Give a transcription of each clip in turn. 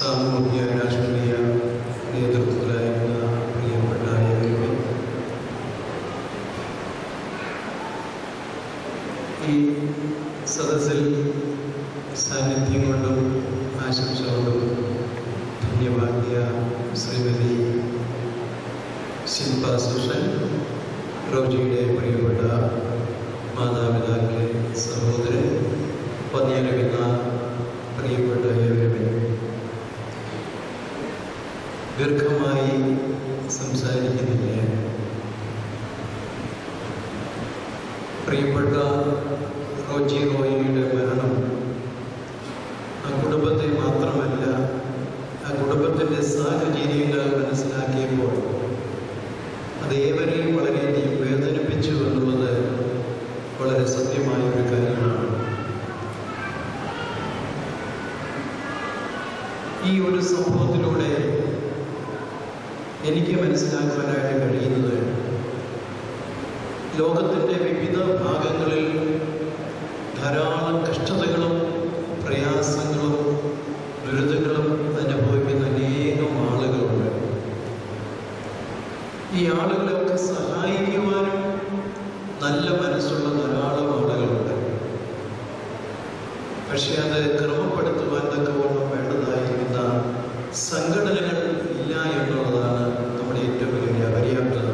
സാമൂഹിക രാഷ്ട്രീയ നേതൃത്വത്തിലായിരുന്ന പ്രിയപ്പെട്ട ഏവരും ഈ സദസ്സിൽ സാന്നിധ്യം കൊണ്ടും ആശംസ കൊണ്ടും ധന്യവാദ്യ ശ്രീമതി ശില്പ സുഷൻ, റോജിയുടെ പ്രിയപ്പെട്ട മാതാപിതാക്കളെ, സഹോദരൻ, പന്നിയരവിന്ന പ്രിയപ്പെട്ട ഏവരും, ദീർഘമായി സംസാരിക്കുന്നില്ല. പ്രിയപ്പെട്ട റോജി റോയിയുടെ മരണം ആ കുടുംബത്തെ മാത്രമല്ല, ആ കുടുംബത്തിൻ്റെ സാഹചര്യങ്ങൾ മനസ്സിലാക്കിയപ്പോൾ അത് ഏവരെയും വളരെയധികം വേദനിപ്പിച്ചു എന്നുള്ളത് വളരെ സത്യമായ ഒരു കാര്യമാണ്. ഈ ഒരു സംഭവത്തിലൂടെ എനിക്ക് മനസ്സിലാക്കുവാനായിട്ട് കഴിയുന്നത് ലോകത്തിൻ്റെ വിവിധ ഭാഗങ്ങളിൽ ധാരാളം കഷ്ടതകളും പ്രയാസങ്ങളും ദുരിതങ്ങളും അനുഭവിക്കുന്ന അനേകം ആളുകളുണ്ട്. ഈ ആളുകളെയൊക്കെ സഹായിക്കുവാനും നല്ല മനസ്സുള്ള ധാരാളം ആളുകളുണ്ട്. പക്ഷെ അത് ക്രമപ്പെടുത്തുവാൻ തക്കവണ്ണം വേണ്ടതായിരിക്കുന്ന സംഘടനകൾ ഇല്ല എന്നുള്ളതാണ് നമ്മുടെ ഏറ്റവും വലിയ അപര്യാപ്തത.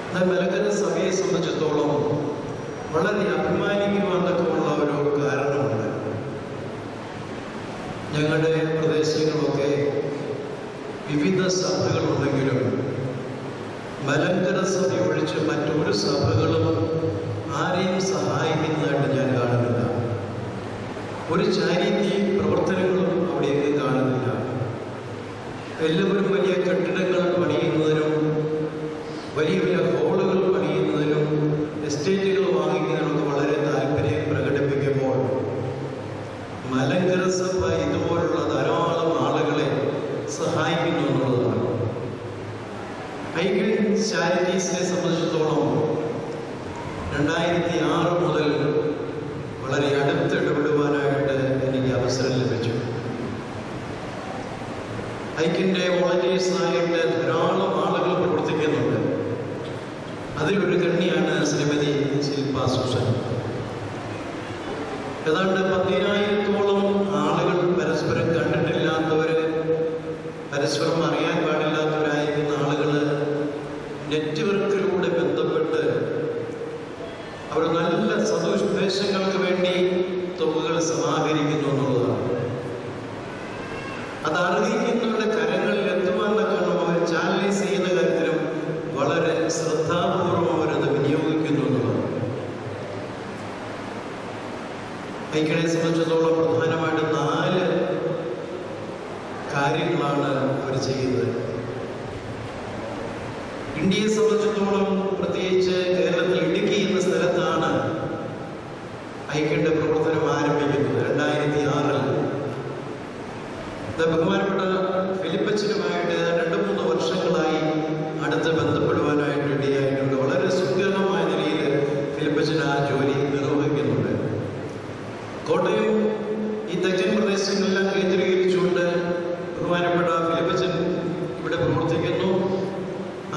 എന്നാൽ മലങ്കര സഭയെ സംബന്ധിച്ചിടത്തോളം വളരെ അഭിമാനിക്കുവാൻ തക്കമുള്ള ഒരു കാരണമുണ്ട്. ഞങ്ങളുടെ പ്രദേശങ്ങളൊക്കെ വിവിധ സഭകളുണ്ടെങ്കിലും മലങ്കര സഭ ഒഴിച്ച് മറ്റൊരു സഭകളും ആരെയും സഹായിക്കുന്നതായിട്ട് ഞാൻ കാണുന്നില്ല. ഒരു ചാരിറ്റി പ്രവർത്തനങ്ങളും അവിടെയൊക്കെ കാണുന്നില്ല. എല്ലാവരും വലിയ കെട്ടിടങ്ങൾ പണിയുന്നതിനും വലിയ വലിയ ഹോളുകൾ പണിയുന്നതിനും എസ്റ്റേറ്റുകൾ വാങ്ങിക്കുന്നതിനൊക്കെ വളരെ താല്പര്യം പ്രകടിപ്പിക്കുമ്പോൾ മലങ്കര സഭ ഇതുപോലുള്ള ധാരാളം ആളുകളെ സഹായിക്കുന്നു എന്നുള്ളതാണ്. ഐക്യൻ ചാരിറ്റീസിനെ സംബന്ധിച്ചിടത്തോളം 2006 മുതൽ വളരെ അടുത്ത് ഇടപെടുവാനായിട്ട് എനിക്ക് അവസരം ലഭിച്ചു. ഐക്യൻ്റെ വോളണ്ടിയേഴ്സായിട്ട് ധാരാളം ആളുകൾ പ്രവർത്തിക്കുന്നുണ്ട്. അതിലൊരു കണ്ണിയാണ് ശ്രീമതി ശില്പ സുഷൻ. ഏതാണ്ട് 10,000-ഓളം ആളുകൾ പരസ്പരം കണ്ടിട്ടില്ലാത്തവർ, പരസ്പരം അറിയാൻ പാടില്ലാത്തവരായിരിക്കുന്ന ആളുകൾ നെറ്റ്വർക്കിലൂടെ ബന്ധപ്പെട്ട് അവർ നല്ല സദുദ്ദേശങ്ങൾക്ക് വേണ്ടി തുകകൾ സമാഹരിക്കുന്നു എന്നുള്ളതാണ്. അത് അർഹിക്കുന്നവരുടെ കരങ്ങളിൽ എത്തുവാൻ തക്കണം അവർ ചാനലൈസ് ചെയ്യുന്ന കാര്യത്തിലും വളരെ ശ്രദ്ധാപൂർവം അവരത് വിനിയോഗിക്കുന്നു എന്നുള്ളതാണ്. ഐക്യനെ സംബന്ധിച്ചിടത്തോളം പ്രധാനമായിട്ട് 4 കാര്യങ്ങളാണ് അവർ ചെയ്യുന്നത്. ഇന്ത്യയെ സംബന്ധിച്ചിടത്തോളം പ്രത്യേകിച്ച് കേരളത്തിൽ ഇടുക്കി എന്ന സ്ഥലത്താണ് ഐക്യന്റെ പ്രവർത്തനം ആരംഭിക്കുന്നത് 2006-ൽ. ബഹുമാനപ്പെട്ട ഫിലിപ്പച്ചനുമായിട്ട് 2-3 വർഷങ്ങളായി അടുത്ത് ബന്ധപ്പെടുവാനായിട്ട് ഇടയായിട്ടുണ്ട്. വളരെ സുഖകരമായ നിലയിൽ ഫിലിപ്പച്ചൻ ആ ജോലി നിർവഹിക്കുന്നുണ്ട്. കോട്ടയം ഈ തെക്കൻ പ്രദേശങ്ങളെല്ലാം കേന്ദ്രീകരിച്ചുകൊണ്ട് ബഹുമാനപ്പെട്ട ഫിലിപ്പച്ചൻ ഇവിടെ പ്രവർത്തിക്കുന്നു.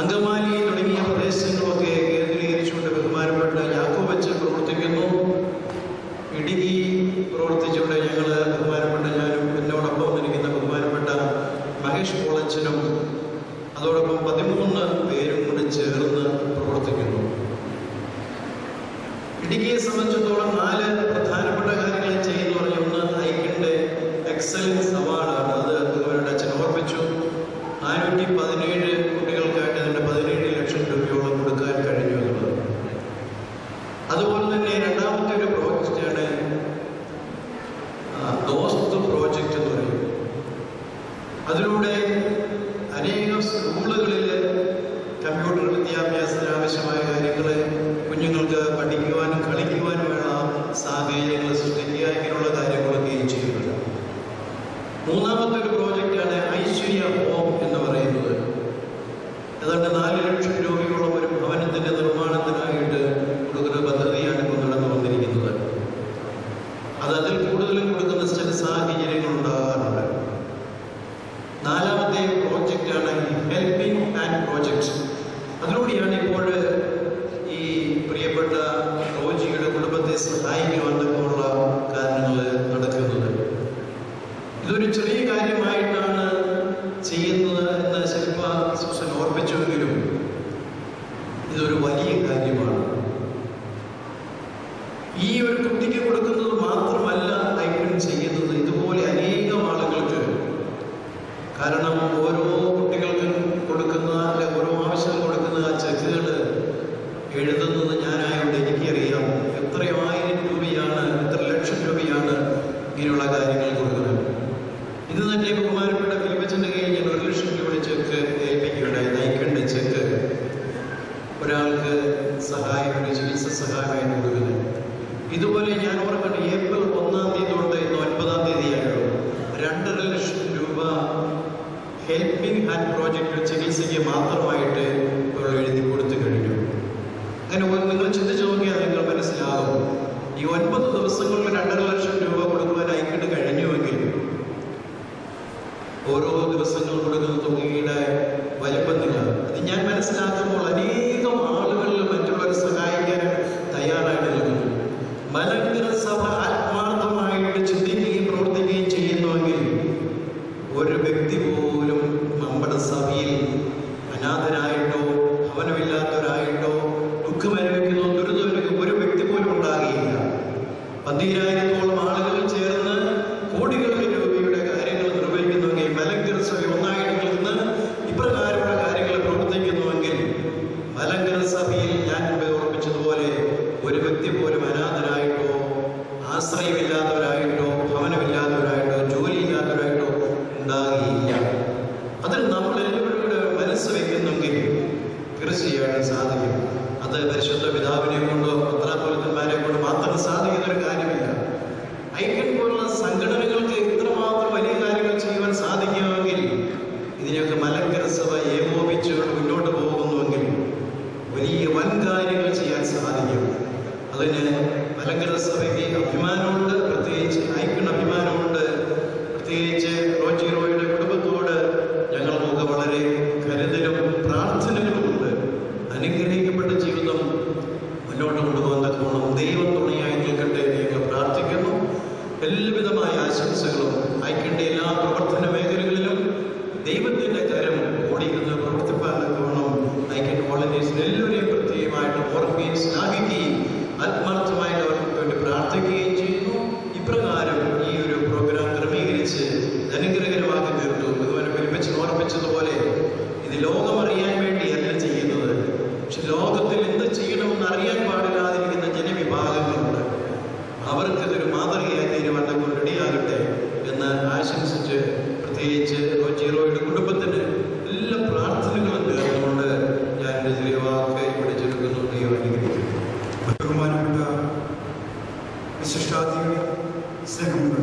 അങ്കമാലി തുടങ്ങിയ പ്രദേശങ്ങളൊക്കെ കേന്ദ്രീകരിച്ചുകൊണ്ട് ബഹുമാനപ്പെട്ട യാക്കോബച്ചൻ പ്രവർത്തിക്കുന്നു. ഇടുക്കി പ്രവർത്തിച്ചുകൊണ്ട് ഞങ്ങൾ ബഹുമാനപ്പെട്ട ഞാനും എന്നോടൊപ്പം ഇരിക്കുന്ന ബഹുമാനപ്പെട്ട മഹേഷ് പോളച്ചനും അതോടൊപ്പം 13 പേരും കൂടി ചേർന്ന് പ്രവർത്തിക്കുന്നു. ഇടുക്കിയെ സംബന്ധിച്ചിടത്തോളം 4 പ്രധാനപ്പെട്ട കാര്യങ്ങൾ ചെയ്യുന്നു പറഞ്ഞ ഒന്ന് ഐക്യന്റെ എക്സലൻസ് അവാർഡാണ്. അത് ബഹുമാനപ്പെട്ട അച്ഛൻ ഓർപ്പിച്ചു. 417 കുട്ടികൾക്കായിട്ട് അതിൻ്റെ 17 ലക്ഷം രൂപയോളം കൊടുക്കാൻ കഴിഞ്ഞു എന്നുള്ളത്. അതുപോലെ തന്നെ രണ്ടാമത്തെ ഒരു പ്രോജക്റ്റാണ് ദോസ്ത് പ്രോജക്റ്റ് എന്ന് പറയും. അതിലൂടെ അനേകം സ്കൂളുകളിൽ കമ്പ്യൂട്ടർ വിദ്യാഭ്യാസത്തിന് ആവശ്യമായ കാര്യങ്ങൾ കുഞ്ഞുങ്ങൾക്ക് പഠിക്കുവാനും കളിക്കുവാനുമുള്ള സാഹചര്യങ്ങൾ സൃഷ്ടിക്കുക, ഇങ്ങനെയുള്ള കാര്യങ്ങളൊക്കെ ചെയ്യുന്നത്. മൂന്നാമത്തെ ഒരു പ്രോജക്റ്റാണ് ഐശ്വര്യ ഹോം എന്ന് പറയുന്നത്. ഏതാണ്ട് 4 ലക്ഷം രൂപയോളം ഒരു ഭവനത്തിൻ്റെ നിർമ്മാണത്തിനായിട്ട് കൊടുക്കുന്ന പദ്ധതിയാണ് ഇപ്പോൾ നടന്നു വന്നിരിക്കുന്നത്. അത് അതിൽ കൂടുതലും കൊടുക്കുന്ന ചില സാഹചര്യങ്ങൾ ഉണ്ടാകാറുണ്ട്. Helping hand project. അതിലൂടെയാണ് ഇപ്പോൾ ഈ പ്രിയപ്പെട്ട റോജിയുടെ കുടുംബത്തെ സഹായിക്കുവാനുള്ള കാരണങ്ങൾ നടക്കുന്നത്. ഇതൊരു ചെറിയ കാര്യമായിട്ടാണ് ചെയ്യുന്നത് എന്ന് ശില്പ സൂസൻ ഓർപ്പിച്ചുവെങ്കിലും ഇതൊരു വലിയ കാര്യമാണ്. ഈ ഒരു കുട്ടിക്ക് കൊടുക്കുന്നത് മാത്രമല്ല ഐക്കൺ ചെയ്യുന്നത്, ഇതുപോലെ അനേകം ആളുകൾക്ക്. കാരണം ഓരോ കുട്ടികൾക്കും കൊടുക്കുന്ന ഓരോ ആവശ്യം കൊടുക്കുന്ന ആ ചെക്കുകൾ എഴുതുന്നത് ഞാനായോണ്ട് എനിക്കറിയാം എത്ര 1000 രൂപയാണ്, എത്ര ലക്ഷം രൂപയാണ് ഇങ്ങനെയുള്ള കാര്യങ്ങൾ കൊടുക്കുന്നത്. ഇത് തന്നെ ബഹുമാനപ്പെട്ട ഫിലിപ്പച്ചൻ്റെ കയ്യിൽ ഞാൻ 1 ലക്ഷം രൂപയുടെ ചെക്ക് ഏൽപ്പിക്കുകയുണ്ടായി. ഐക്കണ്ട ചെക്ക് ഒരാൾക്ക് സഹായം, ഒരു ചികിത്സ സഹായമായി കൊടുക്കുന്നത്. ഇതുപോലെ ഞാൻ ഓർക്കട്ടെ, ഏപ്രിൽ 1-ാം തീയതി തൊട്ട് ഇന്ന് 9-ാം തീയതിയായുള്ളൂ 2.5 ലക്ഷം രൂപ ഹെൽപ്പിംഗ് ഹാൻഡ് പ്രോജക്റ്റ് ചികിത്സയ്ക്ക് മാത്രമായിട്ട് ഇപ്പോൾ എഴുതി കൊടുത്തു കഴിഞ്ഞു. അങ്ങനെ നിങ്ങൾ ചിന്തിച്ചു നോക്കിയാൽ നിങ്ങൾ മനസ്സിലാകും, ഈ 9 ദിവസങ്ങളിൽ 2.5 ലക്ഷം രൂപ കൊടുക്കുവാൻ ഐക്യട്ട് കഴിഞ്ഞുവെങ്കിൽ ഓരോ ദിവസങ്ങൾ കൊടുക്കുന്ന തുകയുടെ വലിപ്പം നിങ്ങൾ അത് ഞാൻ മനസ്സിലാക്കുമ്പോൾ അനേകം ആളുകളിൽ മറ്റുള്ളവരെ സഹായിക്കാൻ തയ്യാറായിട്ട് നിൽക്കുന്നു. മലങ്കര സഭ ആത്മാർത്ഥമായിട്ട് ചിന്തിക്കുകയും പ്രവർത്തിക്കുകയും ചെയ്യുന്നുവെങ്കിൽ ഒരു വ്യക്തി പോലും നമ്മുടെ സഭയിൽ അനാഥരായിട്ടോ ഭവനമില്ലാത്തവരായിട്ടോ ദുഃഖമനുഭവിക്കുന്നോ ദുരിതമനുഭവിക്കുന്ന ഒരു വ്യക്തി പോലും ഉണ്ടാകുകയില്ല. 10,000-ഓളം ആളുകൾ ചേർന്ന് കോടികളുടെ രൂപയുടെ കാര്യങ്ങൾ നിർവഹിക്കുന്നുവെങ്കിൽ, മലങ്കര സഭ ഒന്നായിട്ട് നിന്ന് ഇപ്രകാരമുള്ള കാര്യങ്ങൾ പ്രവർത്തിക്കുന്നുവെങ്കിൽ, മലങ്കര സഭയിൽ ഞാൻ ഓർപ്പിച്ചതുപോലെ ഒരു വ്യക്തി പോലും അനാഥരായിട്ടോ ആശ്രയമില്ലാത്തവരായിട്ടോ ഭവനമില്ലാത്തവരായിട്ടോ ജോലിയില്ലാത്തവരായിട്ടോ ഉണ്ടാകുകയില്ല. അതിൽ നമ്മൾ എല്ലാവരുടെ മനസ്സ് വയ്ക്കുന്നെങ്കിൽ തീർച്ചയായിട്ടും സാധിക്കും. അത് പരിശുദ്ധ പിതാവിനെ കൊണ്ടോ പത്രാപോലിത്തന്മാരെ കൊണ്ട് മാത്രം സാധിക്കുന്നൊരു കാര്യമില്ല. ഐക്യൻ പോലുള്ള സംഘടനകൾക്ക് ഇത്രമാത്രം വലിയ കാര്യങ്ങൾ ചെയ്യുവാൻ സാധിക്കുമെങ്കിൽ, ഇതിനൊക്കെ മലങ്കര സഭ ഏകോപിച്ചുകൊണ്ട് മുന്നോട്ട് പോകുന്നുവെങ്കിൽ വലിയ വൻ കാര്യങ്ങൾ ചെയ്യാൻ സാധിക്കും. അതിന് മലങ്കര സഭയ്ക്ക് അഭിമാനമുണ്ട്, പ്രത്യേകിച്ച് ഐക്യൻ അഭിമാനമുണ്ട്. പ്രത്യേകിച്ച് റോജിയുടെ കുടുംബത്തോട് ഞങ്ങൾക്കൊക്കെ വളരെ കരുതലും പ്രാർത്ഥനകളുമുണ്ട്. അനുഗ്രഹിക്കപ്പെട്ട ജീവിതം മുന്നോട്ട് കൊണ്ടുപോകാൻ തക്കവണ്ണം ദൈവം തുണയായി നിൽക്കട്ടെ ഞങ്ങൾ പ്രാർത്ഥിക്കുന്നു. എല്ലാവിധമായ ആശംസകളും ഐക്യൻ്റെ എല്ലാ പ്രവർത്തന മേഖലകളിലും ദൈവത്തിൻ്റെ കരം ഓടിയിരുന്ന് പ്രവർത്തിപ്പാൻ തക്കവണ്ണം ഐക്യൻ വോളണ്ടിയേഴ്സിന് എല്ലാവരെയും പ്രത്യേകമായിട്ട് ഓർക്കുകയും ശ്ലാഘിക്കുകയും ആത്മാർത്ഥമായിട്ട് അവർക്ക് വേണ്ടി പ്രാർത്ഥിക്കുകയും ചെയ്യുന്നു. ഇപ്രകാരം ഈ ഒരു പ്രോഗ്രാം ക്രമീകരിച്ച് അനുഗ്രഹകരമാക്കി തീർത്തു. അതുപോലെ പെരുമിച്ച് ഓർപ്പിച്ചതുപോലെ ഇത് ലോകമറിയാൻ വേണ്ടിയല്ല ചെയ്യുന്നത്, പക്ഷെ ലോകത്തിൽ എന്ത് ചെയ്യണമെന്ന് അറിയാൻ പാടില്ലാതിരിക്കുന്ന ജനവിഭാഗങ്ങളുണ്ട്. അവർക്കിതൊരു മാതൃകയായി തീരുവാൻ കൊണ്ട് റെഡിയാകട്ടെ എന്ന് ആശംസിച്ച്, പ്രത്യേകിച്ച് റോജിയുടെ കുടുംബത്തിന് എല്ലാ പ്രാർത്ഥനകളും തീർന്നുകൊണ്ട് ഞാൻ എൻ്റെ ചെറിയ വാക്ക് ഇവിടെ ചുരുക്കുന്നു. ദൈവം അനുഗ്രഹിക്കുന്നു. ബഹുമാനപ്പെട്ട വിശിഷ്ടാതിഥികളെ, സ്നേഹമുള്ള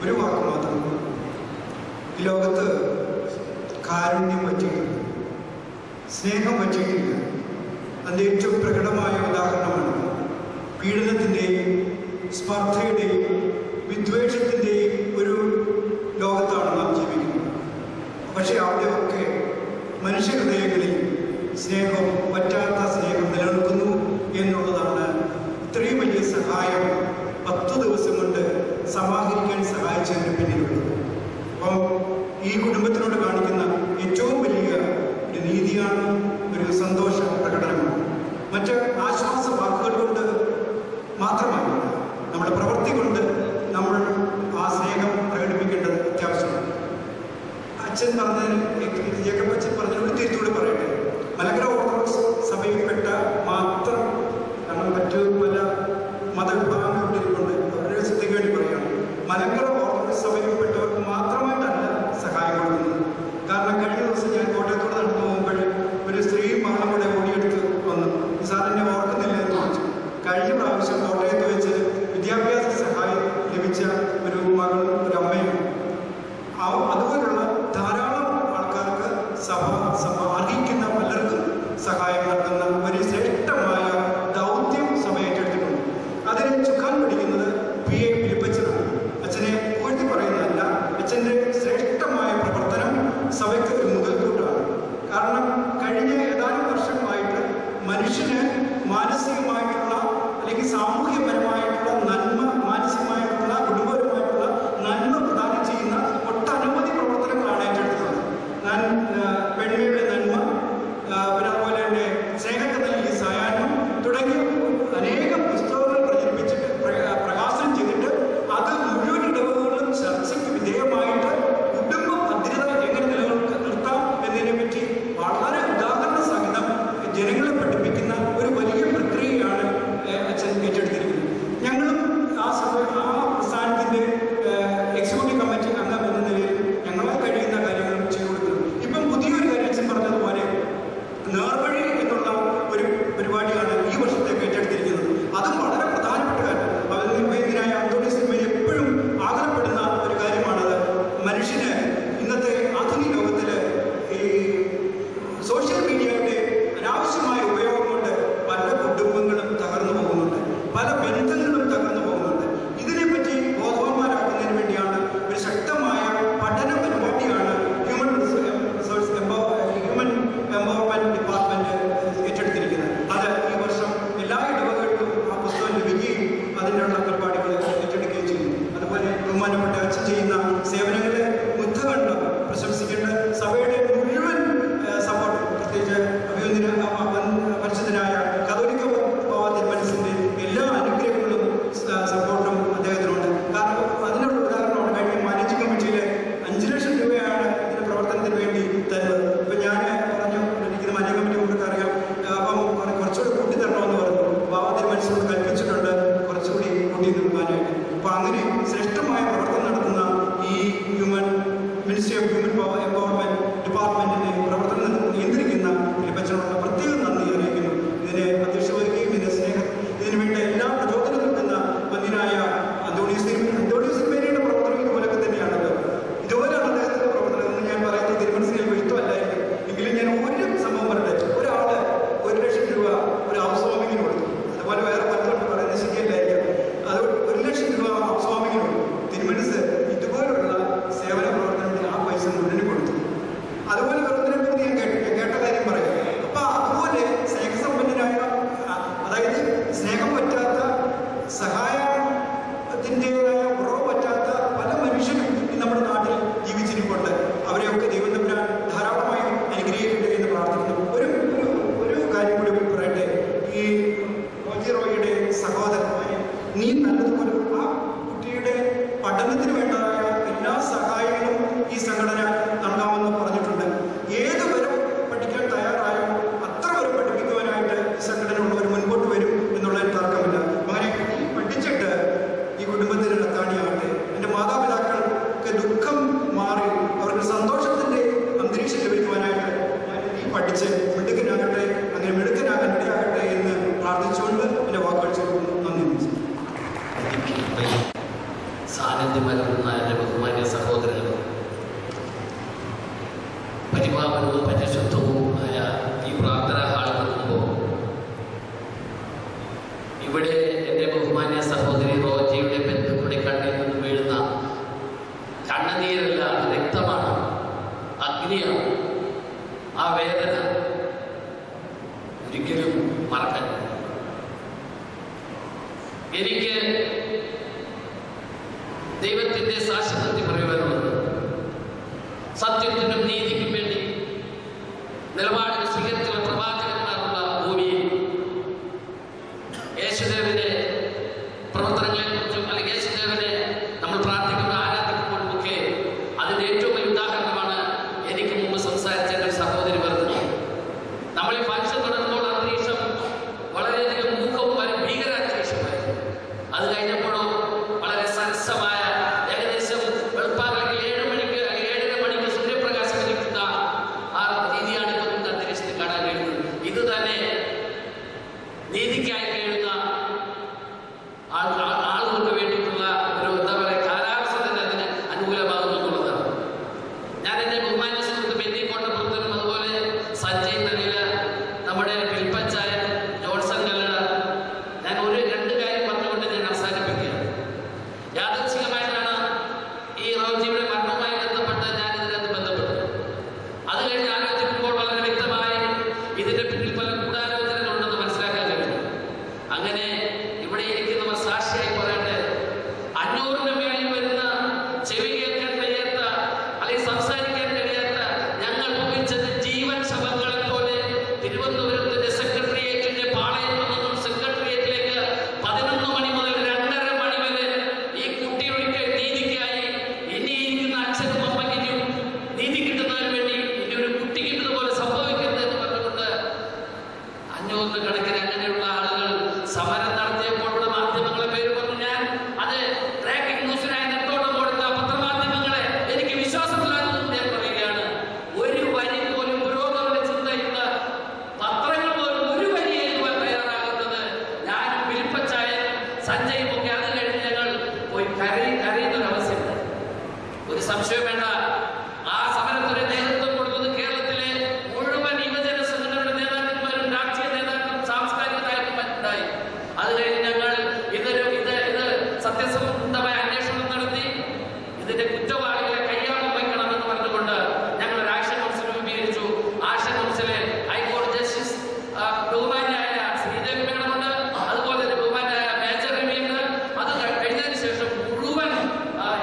ഒരു വാക്ക് മാത്രം. ഈ ലോകത്ത് കാരുണ്യം പറ്റിയിട്ടില്ല, സ്നേഹം പറ്റിയിട്ടില്ല. അതിൻ്റെ ഏറ്റവും പ്രകടമായ ഉദാഹരണമാണ് പീഡനത്തിൻ്റെയും സ്പർദ്ധയുടെയും വിദ്വേഷത്തിൻ്റെയും ഒരു ലോകത്താണ് നാം ജീവിക്കുന്നത്. പക്ഷേ അവിടെയൊക്കെ മനുഷ്യഹൃദയങ്ങളിൽ സ്നേഹം, പറ്റാത്ത സ്നേഹം നിലനിൽക്കുന്നു എന്നുള്ളതാണ് ഇത്രയും വലിയ സഹായം 10 ദിവസം കൊണ്ട് സമാഹരിക്കാൻ സഹായിച്ചതിന് പിന്നിലുള്ളത്. അപ്പം ഈ കുടുംബത്തിനോട് കാണിക്കുന്ന ഏറ്റവും വലിയ ഒരു നീതിയാണ്, ഒരു സന്തോഷ പ്രകടനമാണ്. മറ്റ് ആശ്വാസ വാക്കുകൾ കൊണ്ട് മാത്രമല്ല, നമ്മുടെ പ്രവൃത്തി കൊണ്ട് നമ്മൾ ആ സ്നേഹം പ്രകടിപ്പിക്കേണ്ടത് അത്യാവശ്യമാണ്. അച്ഛൻ പറഞ്ഞതിന്, ജേക്കബ് അച്ഛൻ പറഞ്ഞതിനോട് തിരിച്ചുകൂടി പറയട്ടെ. മലങ്കര ഓർത്തഡോക്സ് സഭയിൽപ്പെട്ട മാത്രം, നമ്മൾ മറ്റു പല മതവിഭാഗങ്ങളുടെ ഇരിപ്പുണ്ട്, അവരുടെ ശ്രദ്ധയ്ക്ക് വേണ്ടി പറയുകയാണ്, മലങ്കര ഓർത്തഡോക്സ് സഭയിൽപ്പെട്ടവർക്ക് മാത്രമായിട്ടല്ല സഹായം കൊടുക്കുന്നത്. കാരണം കഴിഞ്ഞ ദിവസം ഞാൻ കോട്ടയത്തോട് നടന്നു പോകുമ്പോൾ ഒരു സ്ത്രീയും മകളും കൂടെ ഓടിയെടുത്ത് വന്നു. സാറിനെ ഓർക്കുന്നില്ല എന്ന് ചോദിച്ചു. കഴിഞ്ഞ പ്രാവശ്യം കോട്ടയത്ത് വെച്ച് വിദ്യാഭ്യാസ സഹായം ലഭിച്ച ഒരു മകളും ഒരു അമ്മയും അതുപോലുള്ള ധാരാളം ആൾക്കാർ അങ്ങനെ ശ്രേഷ്ഠമായ പ്രവർത്തനം നടത്തുന്ന ഈ മിനിസ്ട്രി ഓഫ് ഹ്യൂമൻ എംപവർമെന്റ് ഡിപ്പാർട്ട്മെന്റിന്റെ പ്രവർത്തനം നിയന്ത്രിക്കുന്ന ഫിലിപ്പച്ചനോടുള്ള പ്രത്യേകം നന്ദി അറിയിക്കുന്നു. ഇതിനെ അധ്യക്ഷ വഹിക്കുകയും ഇതിനു വേണ്ട എല്ലാ പ്രചോദനം നൽകുന്ന മന്ദിരായ അന്തോണീസ് തിരുമേനിയുടെ പ്രവർത്തനം ഇതുപോലൊക്കെ തന്നെയാണല്ലോ. ഇതുപോലെയാണ് അദ്ദേഹത്തിന്റെ പ്രവർത്തനം എന്ന് ഞാൻ പറയുന്നത് തിരുമനസിലേക്ക് ഇഷ്ടമല്ലായിരിക്കും. എങ്കിലും ഞാൻ ഒരു സംഭവം പറയട്ടെ. ഒരാള് 1,00,000 രൂപ ഒരു ഹൗസ് വാമിങ്ങിന് കൊടുത്തു. അതുപോലെ വേറെ പലരും പറയുന്നത് ശരിയല്ലായിരിക്കും. അത് 1,00,000 രൂപ ഹൗസ് വാമിങ്ങിന് കൊടുത്തു. തിരുമനസ് ഇതുപോലുള്ള സേവന പ്രവർത്തനത്തിന് ആ പൈസ മുഴുവൻ കൊടുത്തു. അതുപോലെ പ്രവർത്തനത്തിൽ ഞാൻ കേട്ട കാര്യം പറയും. അപ്പൊ അതുപോലെ സ്നേഹസമ്പന്നനായ, അതായത് സ്നേഹം പറ്റാത്ത, സഹായത്തിൻ്റെതായ കുറവ് പറ്റാത്ത പല മനുഷ്യരും നമ്മുടെ നാട്ടിൽ ജീവിച്ചിരിപ്പുണ്ട്. അവരെയൊക്കെ ദൈവം തമ്പുരാൻ ധാരാളമായി അനുഗ്രഹിക്കട്ടെ എന്ന് പ്രാർത്ഥിക്കുന്നു. ഒരു കാര്യം കൂടി പറയട്ടെ. ഈ റോജിറോയുടെ സഹോദരമായ നീ നല്ലതുപോലെ ആ കുട്ടിയുടെ പഠനത്തിന് വേണ്ടതായ എല്ലാ സഹായങ്ങളും ഈ സംഘടന നൽകാമെന്ന് പറഞ്ഞിട്ടുണ്ട്. ഏത് വരെ പഠിക്കാൻ തയ്യാറായോ അത്ര വരെ പഠിപ്പിക്കുവാനായിട്ട് ഈ സംഘടന ഉള്ളവർ മുൻപോട്ട് വരും എന്നുള്ളതിൽ തർക്കമില്ല. അങ്ങനെ പഠിച്ചിട്ട് ഈ കുടുംബത്തിന് അത്താണിയാകട്ടെ. എൻ്റെ മാതാപിതാക്കൾക്ക് ദുഃഖം മാറി അവർക്ക് സന്തോഷത്തിൻ്റെ അന്തരീക്ഷം ലഭിക്കുവാനായിട്ട് ഈ പഠിച്ച് മിടുക്കനാകട്ടെ, അങ്ങനെ മിടുക്കനാകാൻ ഇടയാകട്ടെ എന്ന് പ്രാർത്ഥിച്ചുകൊണ്ട് എൻ്റെ വാക്കുകൾ ചേർക്കുന്നു. നന്ദി. സാന്നിധ്യമരുന്ന എൻ്റെ ബഹുമാന്യ സഹോദരനും പരിപാവനവും പരിശുദ്ധവുമായ ഈ പ്രാർത്ഥനാ ഹാളിൽ നിൽക്കുമ്പോൾ ഇവിടെ എൻ്റെ ബഹുമാന്യ സഹോദരി റോജിയുടെ ബന്ധുക്കളുടെ കണ്ണിൽ നിന്ന് വീഴുന്ന കണ്ണുനീരല്ല, രക്തമാണ്, അഗ്നിയാണ്. ആ വേദന ഒരിക്കലും മറക്കാൻ എനിക്ക് ദൈവത്തിന്റെ സാക്ഷ്യത്തിൽ പറയുവാനുള്ളത്, സത്യത്തിനും നീതിക്കും വേണ്ടി നിലപാടുകൾ സ്വീകരിച്ചുള്ള പ്രവാചകന്മാരുള്ള ഭൂമിയിൽ യേശുദേവന്റെ പ്രവർത്തനങ്ങളെക്കുറിച്ചും അല്ലെങ്കിൽ യേശുദേവനെ നമ്മൾ പ്രാർത്ഥിക്കുന്ന ആരാധിക്കുമ്പോഴുമൊക്കെ അതിന്റെ ഏറ്റവും വലിയ ഉദാഹരണമാണ് എനിക്ക് മുമ്പ് സംസാരിച്ച എൻ്റെ സഹോദരി പറഞ്ഞത്. നമ്മൾ ഈ ഫംഗ്ഷൻ തുടങ്ങുമ്പോൾ അന്തരീക്ഷം വളരെയധികം മൂക്കവും ഭീകര അന്തരീക്ഷമായിരുന്നു. അത് കഴിഞ്ഞപ്പോഴോ വളരെ സരസമായ, ഏകദേശം വെളുപ്പാകലിൽ 7 മണിക്ക് അല്ലെങ്കിൽ 7:30 മണിക്ക് സൂര്യപ്രകാശം ലഭിക്കുന്ന ആ രീതിയാണ് ഇപ്പോൾ നമുക്ക് അന്തരീക്ഷത്തിൽ കാണാൻ കഴിയുന്നത്. ഇത് തന്നെ നീതിക്കായി കഴിയുന്ന ആളുകൾക്ക് വേണ്ടിയിട്ടുള്ള ഒരു എന്താ പറയുക കാലാവസ്ഥ തന്നെ അതിന് അനുകൂലമാകുന്നു എന്നുള്ളതാണ്. ഞാൻ എൻ്റെ ബഹുമാന്യ സുഹൃത്ത് ബെന്നിക്കോട്ടപ്പുറത്തിനും അതുപോലെ സഞ്ജയ് തലയിൽ നമ്മുടെ ഫിലിപ്പച്ചായൻ ജോൺസൺ കല്ലട, ഞാൻ 2 കാര്യം പറഞ്ഞുകൊണ്ട് ഞാൻ അവസാനിപ്പിക്കുകയാണ്. യാദൃച്ഛികമായിട്ടാണ് ഈ റോജിയുടെ മരണവുമായി ബന്ധപ്പെട്ട് ഞാൻ ഇതിനകത്ത് ബന്ധപ്പെട്ടത്. അത് കഴിഞ്ഞ് ആലോചിക്കുമ്പോൾ വളരെ വ്യക്തമായി ഇതിന്റെ പിന്നിൽ പല ഗൂഢാലോചനകളുണ്ടെന്ന് മനസ്സിലാക്കാൻ കഴിയും. അങ്ങനെ ഇവിടെ ഇരിക്കുന്നവർ സാക്ഷിയായി പറയട്ടെ, 500 മേളിൽ വരുന്ന ചെവി കേൾക്കാൻ കഴിയാത്ത അല്ലെങ്കിൽ സംസാരിക്കാൻ കഴിയാത്ത ഞങ്ങൾ ഭവിച്ചത് ജീവൻ ശവങ്ങളെ പോലെ തിരുവനന്തപുരത്തിന്റെ സെക്രട്ടേറിയറ്റിന്റെ പാളയത്തിൽ നിന്നും സെക്രട്ടേറിയറ്റിലേക്ക് 11 മണി മുതൽ 2:30 മണി വരെ ഈ കുട്ടിയുടെ നീതിക്കായി ഇനിയിരിക്കുന്ന അച്ഛനും അമ്മയ്ക്കും നീതി കിട്ടുന്നതിന് വേണ്ടി ഇനി ഒരു കുട്ടിക്കും ഇതുപോലെ സംഭവിക്കരുത് എന്ന് പറഞ്ഞുകൊണ്ട് 500 കണക്കിന് അങ്ങനെയുള്ള ആളുകൾ സമരം നടത്തിയപ്പോൾ ഇവിടെ മാധ്യമങ്ങളെ പേര് പറഞ്ഞു. ഞാൻ അത് ബ്രേക്കിംഗ് ന്യൂസിനായി നെട്ടോട്ടം കൊടുത്ത പത്രമാധ്യമങ്ങളെ എനിക്ക് വിശ്വാസമില്ലാത്തതും ഞാൻ പറയുകയാണ്. ഒരു വരി പോലും പുരോഗമന ചിന്തയുള്ള പത്രങ്ങൾ പോലും ഒരു വരി എഴുതുവാൻ തയ്യാറാകുന്നത് ഞാനും ഫിലിപ്പച്ചായനും സഞ്ജയും ഒക്കെ അത് കഴിഞ്ഞ് ഞങ്ങൾ പോയി കരയുന്നൊരവസ്ഥയുണ്ട്. ഒരു സംശയം വേണ്ട, ആ സമരത്തിന് നേതൃത്വം കൊടുത്തത് കേരളത്തിലെ മുഴുവൻ യുവജന സംഘടനയുടെ നേതാക്കന്മാരും രാഷ്ട്രീയ നേതാക്കളും സാംസ്കാരിക നായകന്മാരുണ്ടായി. അത് കഴിഞ്ഞ് ഞങ്ങൾ ഇത് സത്യസന്ധമായ അന്വേഷണം നടത്തി ഇതിന്റെ കുറ്റവാളികളെ കയ്യാളം വയ്ക്കണമെന്ന് പറഞ്ഞുകൊണ്ട് ഞങ്ങൾ ഒരു ആക്ഷൻ കൗൺസിൽ രൂപീകരിച്ചു. ആക്ഷൻ കൗൺസിലെ ഹൈക്കോടതി ജസ്റ്റിസ് ബഹുമാന്യായ ശ്രീദേവി മേഡമുണ്ട്, അതുപോലെ തന്നെ ബഹുമാന്യായ മേജർ രവിയുണ്ട്. അത് കഴിഞ്ഞതിന് ശേഷം മുഴുവൻ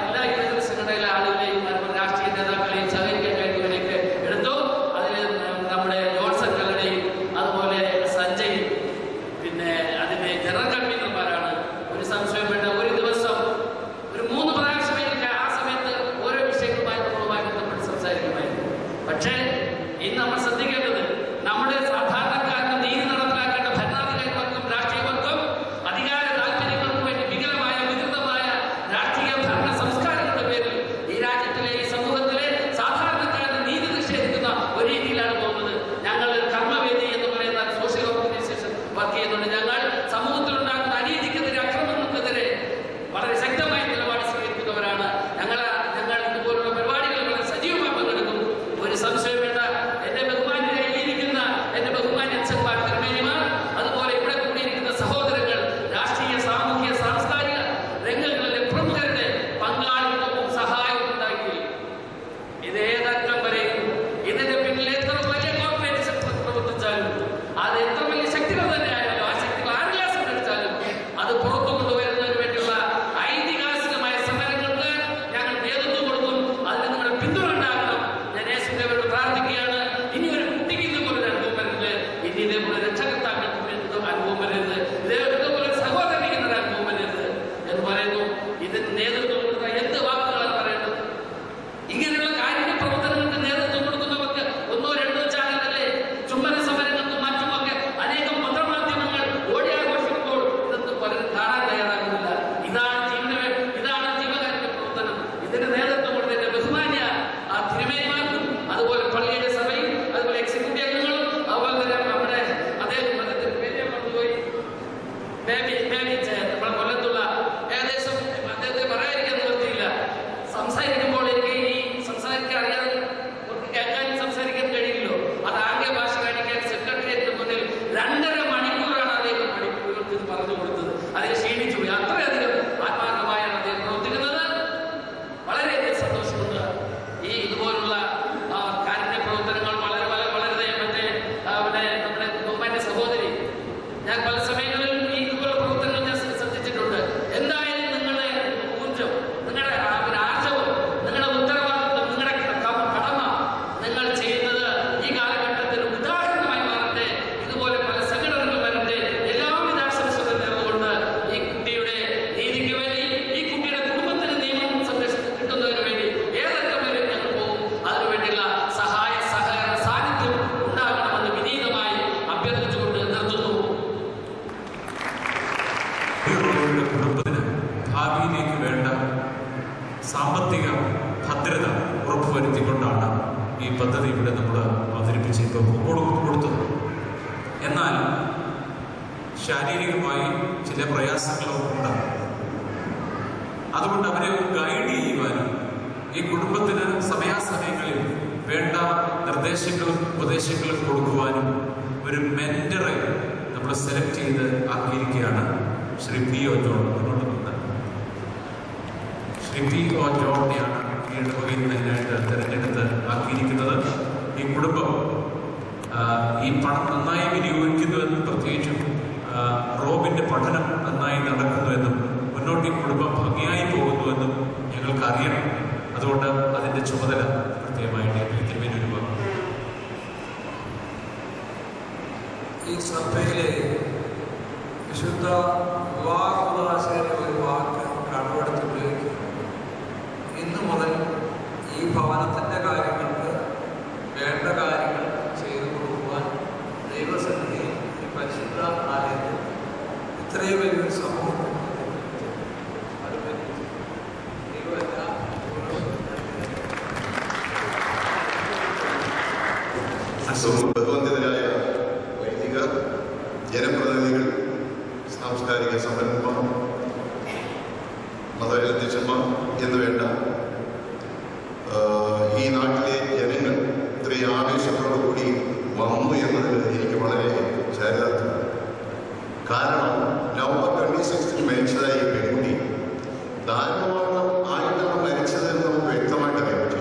എല്ലാ യുവജന സംഘടനയിലെ ആളുകളെയും രാഷ്ട്രീയ നേതാക്കളെയും സഹകരിക്കാൻ കഴിയുന്നവരെയൊക്കെ എടുത്തു. അതിൽ നമ്മുടെ ജോൺസൺ കല്ലടയും അതുപോലെ സഞ്ജയ്, പിന്നെ അതിന്റെ ജനറൽ കൺവീനർമാരാണ്. ഒരു സംശയം വേണ്ട, ഒരു ദിവസം ഭാവിയിലേക്ക് വേണ്ട സാമ്പത്തിക ഭദ്രത ഉറപ്പുവരുത്തിക്കൊണ്ടാണ് ഈ പദ്ധതി ഇവിടെ നമ്മൾ അവതരിപ്പിച്ച് ഇപ്പോൾ കൊടുത്തത്. എന്നാൽ ശാരീരികമായി ചില പ്രയാസങ്ങളൊക്കെ ഉണ്ട്. അതുകൊണ്ട് അവരെ ഗൈഡ് ചെയ്യുവാനും ഈ കുടുംബത്തിന് സമയാസമയങ്ങളിൽ വേണ്ട നിർദ്ദേശങ്ങളും ഉപദേശങ്ങളും കൊടുക്കുവാനും ഒരു മെന്ററെ നമ്മൾ സെലക്ട് ചെയ്ത് ആക്കിയിരിക്കുകയാണ്. ശ്രീ P.O. ജോൺ മുന്നോട്ട് വന്നത്. ശ്രീ P.O. ജോണിനെയാണ് ഈ ഇടവകയിൽ അതിനായിട്ട് തിരഞ്ഞെടുത്ത് ആക്കിയിരിക്കുന്നത്. ഈ കുടുംബം ഈ പണം നന്നായി വിനിയോഗിക്കുന്നുവെന്നും പ്രത്യേകിച്ചും റോബിന്റെ പഠനം നന്നായി നടക്കുന്നുവെന്നും മുന്നോട്ട് ഈ കുടുംബം ഭംഗിയായി പോകുന്നുവെന്നും ഞങ്ങൾക്കറിയണം. അതുകൊണ്ട് അതിന്റെ ചുമതല പ്രത്യേകമായിട്ട് തിരുവനന്തപുരം ഈ സഭയിലെ വിശുദ്ധ വിവാഹകുദാശയുടെ ഒരു വാക്ക് കടമെടുത്ത് ഉപയോഗിക്കും. ഇന്നു മുതൽ ഈ ഭവനത്തിൻ്റെ കാര്യങ്ങൾക്ക് വേണ്ട കാര്യങ്ങൾ ചെയ്തു കൊടുക്കുവാൻ ദൈവസന്നിധിയിൽ ഈ പരിശുദ്ധ ആലയത്തിൽ ഇത്രയും വലിയൊരു സമൂഹം ബഹുവന്തിതരായ വൈദികർ, ജനപ്രതിനിധികൾ, സാംസ്കാരിക സംരംഭം, മതഅധ്യക്ഷന്മാർ എന്ന് വേണ്ട ഈ നാട്ടിലെ ജനങ്ങൾ ഇത്രയും ആവേശത്തോടു കൂടി വന്നു എന്നതിൽ എനിക്ക് വളരെ ചാരിതാർത്ഥ്യമാണ്. കാരണം നവംബർ 26 മരിച്ചതായി ഈ പെൺകുട്ടി ദാരുണമരണം ആയിട്ടാണ് മരിച്ചതെന്ന് നമുക്ക് വ്യക്തമായിട്ട് അറിയാൻ പറ്റും.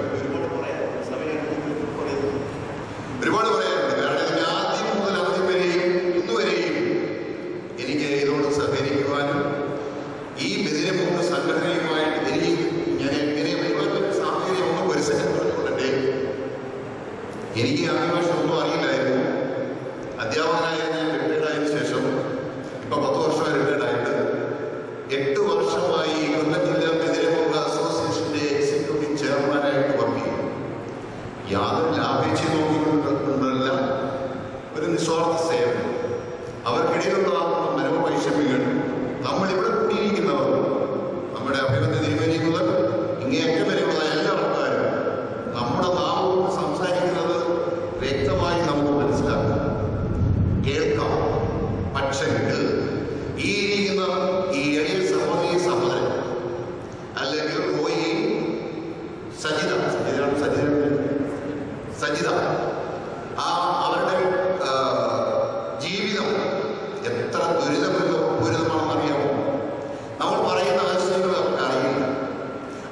ഒരുപാട് പറയാനുണ്ട്. കാരണം ഇതിന് ആദ്യം മുതൽ അവധി വരെയും ഇന്നുവരെയും എനിക്ക് ഇതോട് സഹകരിക്കുവാനും ഈ ബദിരമുഖ സംഘടനയുമായിട്ട് ഞാൻ എങ്ങനെ വരുവാനൊരു സാഹചര്യം ഒന്നും ഒരു സെക്കൻഡ് പറഞ്ഞുകൊണ്ടേ എനിക്ക് ആദ്യഭാഷ ഒന്നും അറിയില്ലായിരുന്നു. അധ്യാപകനായ ഞാൻ റിട്ടയർഡായതിനു ശേഷം ഇപ്പൊ 10 വർഷമായി റിട്ടയർഡായിട്ട് 8 വർഷമായി കൊല്ലം ജില്ലാ ബദിരമുഖ അസോസിയേഷന്റെ എക്സിക്യൂട്ടീവ് ചെയർമാനായിട്ട് വർക്ക് ചെയ്തു. യാതൊരു ലാഭേച്ഛ നോക്കിക്കൊണ്ടല്ല, ഒരു നിസ്വാർത്ഥ സേവനം. അവർക്കിടയിലുള്ള മനോവൈഷമ്യങ്ങൾ നമ്മളിവിടെ കൂടിയിരിക്കുന്നവർ, നമ്മുടെ അഭിവന്ദ തിരുമേനി മുതൽ ഇങ്ങേയറ്റം വരെയുള്ള എല്ലാ ആൾക്കാരും നമ്മുടെ നാമോട് സംസാരിക്കുന്നത് വ്യക്തമായി നമുക്ക് മനസ്സിലാക്കാം, കേൾക്കാം. പക്ഷെങ്കിൽ ഈ ഇരിക്കുന്ന ഈ എളിയ സഹോദരി സഹോദരൻ അല്ലെങ്കിൽ പോയി സജിത അവരുടെ ജീവിതം എത്ര ദുരിതമാണെന്നറിയാമോ? നമ്മൾ പറയുന്ന ആശയങ്ങളൊക്കെ അറിയില്ല.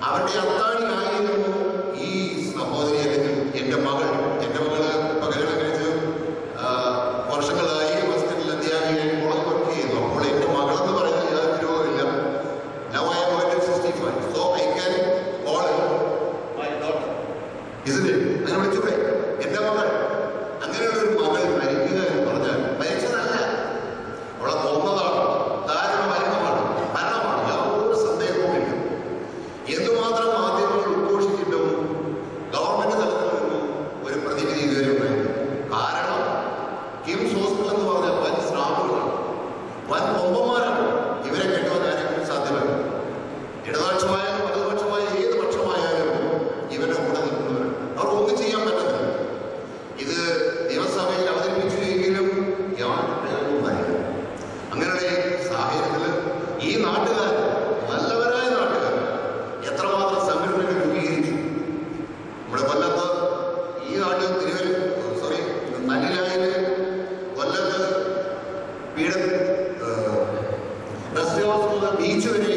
അവരുടെ അത്താണിയായിരുന്നു ഈ സഹോദരി അല്ലെങ്കിൽ എൻ്റെ മകള് പകരം കഴിച്ച് വർഷങ്ങളായി ഹോസ്റ്റലിൽ അധ്യാപികയായി കോളേജ് വർക്ക് ചെയ്യുന്നു. അപ്പോൾ എൻ്റെ മകളെന്ന് പറയുന്നത് യാതൊരു രോഗമില്ല. Now I am going to 65, so I can call my daughter, isn't it? അങ്ങനെ വിളിച്ചൂടെ? എൻ്റെ മകൾ. അങ്ങനെയുള്ള ഒരു മകൾ മരിക്കുക എന്ന് പറഞ്ഞാൽ മരിച്ചതല്ല, അവളെ കൊന്നതാണ്. ദാരുണ മരണമാണ്. യാതൊരു സന്ദേഹവുമില്ല. എന്തുമാത്രം മാധ്യമങ്ങൾ ഉദ്ഘോഷിച്ചിട്ടും ഗവൺമെന്റ് തലത്തിൽ നിന്നും ഒരു പ്രതിനിധി ഇതുവരെ ഉണ്ടായിരുന്നു. കാരണം കിംസ് ഹോസ്പിറ്റൽ എന്ന് പറഞ്ഞാൽ വൻ സ്രാവുകളാണ്, വൻ കൊമ്പന്മാരാണ്. ഇവരെ കെട്ടുവാൻ ആരെങ്കിലും സാധ്യമല്ല. ഇടതുപക്ഷമായാലും വലതുപക്ഷമായാലും ഏത് പക്ഷമായാലും ഇവരുടെ കൂടെ നിൽക്കുന്നവർ, അവർക്കൊന്നും ചെയ്യാൻ പറ്റത്തില്ല. ഇത് നിയമസഭയിൽ അവതരിപ്പിച്ചുവെങ്കിലും യാതൊരു പ്രയോജനവുമായില്ല. അങ്ങനെയുള്ള സാഹചര്യത്തിൽ ഈ നാട്ടുകാർ, നല്ലവരായ നാട്ടുകാർ, എത്രമാത്രം സംഘടനകൾ രൂപീകരിച്ചു. നമ്മുടെ കൊല്ലത്ത് ഈ നാട്ടിൽ നല്ലിലായില് കൊല്ലത്ത് റെസ്റ്റ് ഹൗസ് മുതൽ ബീച്ച് വരെ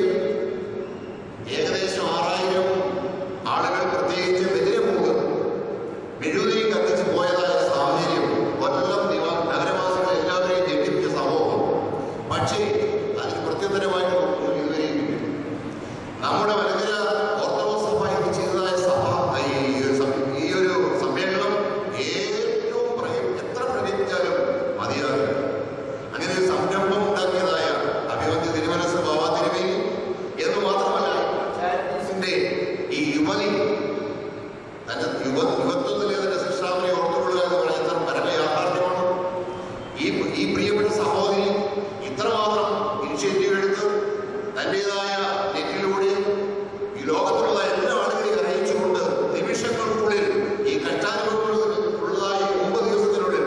ലോകത്തുള്ള എല്ലാ ആളുകളെയും അറിയിച്ചുകൊണ്ട് നിമിഷങ്ങൾക്കുള്ളിൽ ഈ കഷ്ടാനുഭവങ്ങളുള്ളതായി 9 ദിവസത്തിനുള്ളിൽ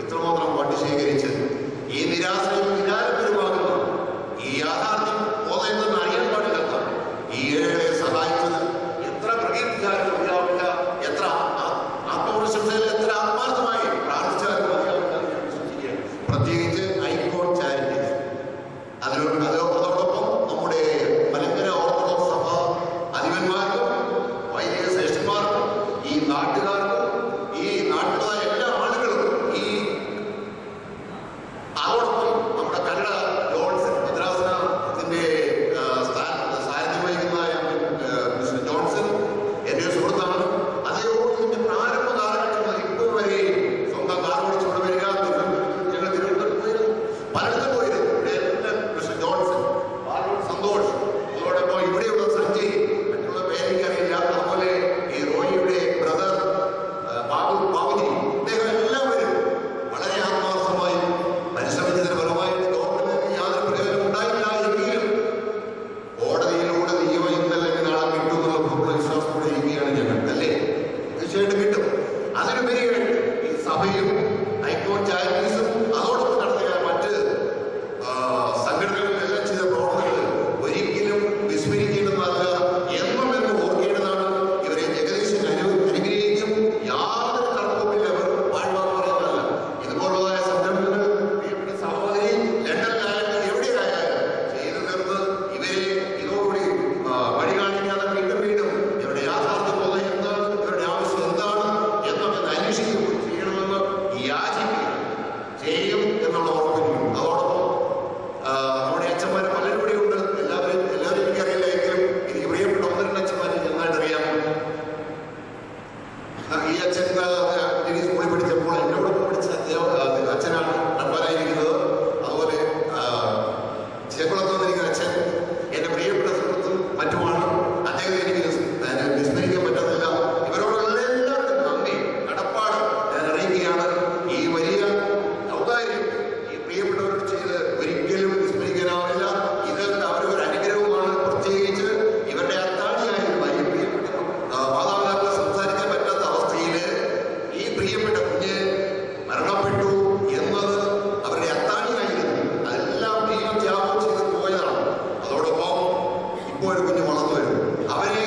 ഇത്രമാത്രം ഫണ്ട് ശേഖരിച്ച് ഈ നിരാശയും വിചാരപരമാകുന്ന ഈ യാഥാർത്ഥ്യം ബോധമെന്ന് അറിയാൻ പാടില്ലാത്ത ഈ ഏഴകളെ സഹായിച്ചത് എത്ര പ്രകീർത്തിച്ചാലും മതിയാവില്ല, എത്ര ആത്മപ്രശംസയിൽ എത്ര ആത്മാർത്ഥമായി പ്രാർത്ഥിച്ചാലും മതിയാവില്ല എന്ന് ഞാൻ വിശ്വസിക്കുകയാണ്. പ്രത്യേകിച്ച് ഐക്കോൺ ചാരിറ്റീസ്. അതോടൊപ്പം നമ്മുടെ മലങ്കര ഓർത്തഡോക്സ് സഭ അധിപന്മാർക്കും വൈദിക ശ്രേഷ്ഠന്മാർക്കും ഈ നാട്ടുകാർക്കും ഈ നാട്ടിലുള്ള എല്ലാ ആളുകളും ഈ അതോടൊപ്പം നമ്മുടെ കന്നഡ ജോൺസൺ ഭദ്രാസനത്തിന്റെ സാന്നിധ്യം വഹിക്കുന്ന മിസ്റ്റർ ജോൺസൺ എന്റെ സുഹൃത്താണ്. അതേപോലെ ഇതിന്റെ പ്രാരംഭ കാലഘട്ടത്തിൽ ഇപ്പോൾ വരെയും സ്വന്തം കാർ ഓടിച്ചുകൊണ്ട് വരിക, ഞങ്ങൾ തിരുവനന്തപുരത്ത് പോയിരുന്നു, പലയിടത്തും പോയിരുന്നു. മിസ്റ്റർ ജോൺസൺ, സന്തോഷ്, അതോടൊപ്പം ഇവിടെയുള്ള സഞ്ജയ്, മറ്റുള്ള പേരെനിക്കറിയില്ല, അതുപോലെ ഈ റോയിയുടെ ബ്രദർ ബാബുജി, ഇദ്ദേഹം എല്ലാവരും വളരെ ആത്മാർത്ഥമായി പരിശ്രമിച്ചതിന് ഫലമായിട്ട് ഗവൺമെന്റിന് യാതൊരു പ്രയോജനം ഉണ്ടായില്ല എങ്കിലും കോടതിയിലൂടെ നിയമം ഇന്നല്ലെങ്കിൽ നാളെ കിട്ടുമെന്നുള്ള പൂർണ്ണ വിശ്വാസത്തോടെ ഇരിക്കുകയാണ് ഞങ്ങൾ. അല്ലേ? തീർച്ചയായിട്ടും കിട്ടും. അതിനുപരിയായിട്ട് ഈ സഭയും ഐക്കോൺ ചാരിറ്റീസും അതോടൊപ്പം നടത്തിയ മറ്റ് സംഘടനകളിലെല്ലാം ചെയ്ത പ്രവർത്തനങ്ങൾ ഒരിക്കലും വിസ്മരിക്കേണ്ടതല്ല, എന്നും ഓർക്കേണ്ടതാണ്. ഇവരെ ജഗദീശൻ അനുഗ്രഹിക്കും. യാതൊരു തർക്കവുമില്ല. അവർ പാഴ്വാക്ക് പറയുന്നതല്ല. ഇതുപോലുള്ളതായ സംരംഭങ്ങൾ പ്രിയപ്പെട്ട സഹോദരി ലണ്ടനിലായാലും എവിടെയായാലും ചെയ്തു തീർത്ത് ഇവരെ ഇതോടുകൂടി വഴി കാണിക്കാതെ വീണ്ടും വീണ്ടും ഇവരുടെ യാഥാർത്ഥ്യം എന്താണ്, ഇവരുടെ ആവശ്യം എന്താണ് എന്നൊക്കെ അന്വേഷിക്കുകയും ചെയ്യണമെന്ന് യാചിക്കുകയും ചെയ്യും എന്നുള്ള ഉറപ്പിക്കും. അതോടൊപ്പം നമ്മുടെ അച്ഛന്മാർ പലരും കൂടി ഉണ്ട്. എല്ലാവരും എനിക്കറിയില്ല എങ്കിലും എനിക്ക് പ്രിയപ്പെട്ട 1-2 അച്ഛന്മാരെ നന്നായിട്ടറിയാം. ഈ അച്ഛൻ ഡിഗ്രി സ്കൂളിൽ പഠിച്ചപ്പോൾ എന്നോടൊപ്പം പഠിച്ച അച്ഛനാണ് നടപ്പാനായിരിക്കുന്നത്. അതുപോലെ ചേക്കുളത്ത് വന്നിരിക്കുന്ന അച്ഛൻ എന്റെ പ്രിയപ്പെട്ട സുഹൃത്തും മറ്റുമാണ്. അദ്ദേഹത്തെ എനിക്ക് വിസ്മരിക്കാൻ പറ്റുന്നില്ല. ഇവരോടെല്ലാവർക്കും നന്ദി, കടപ്പാട് ഞാൻ അറിയിക്കുകയാണ്. ഈ വലിയ ഔദാര്യം ഈ പ്രിയപ്പെട്ടവരോട് ചെയ്ത് ഒരിക്കലും വിസ്മരിക്കാനാവില്ല. ഇത് അവരൊരു അനുഗ്രഹവുമാണ്. പ്രത്യേകിച്ച് ഇവരുടെ അത്താണിയായിരുന്ന ഈ പ്രിയപ്പെട്ട മാതാപിതാക്കളെ സംസാരിക്കാൻ പറ്റാത്ത അവസ്ഥയിൽ ഈ പ്രിയപ്പെട്ട കുഞ്ഞ് മരണപ്പെട്ടു എന്നത് അവരുടെ അത്താണിയായിരുന്നു. അതെല്ലാം ദൈവം ത്യാഗം ചെയ്ത് പോയതാണ്. അതോടൊപ്പം ഇപ്പോൾ ഒരു കുഞ്ഞ് വളർന്നു വരും. അവരെ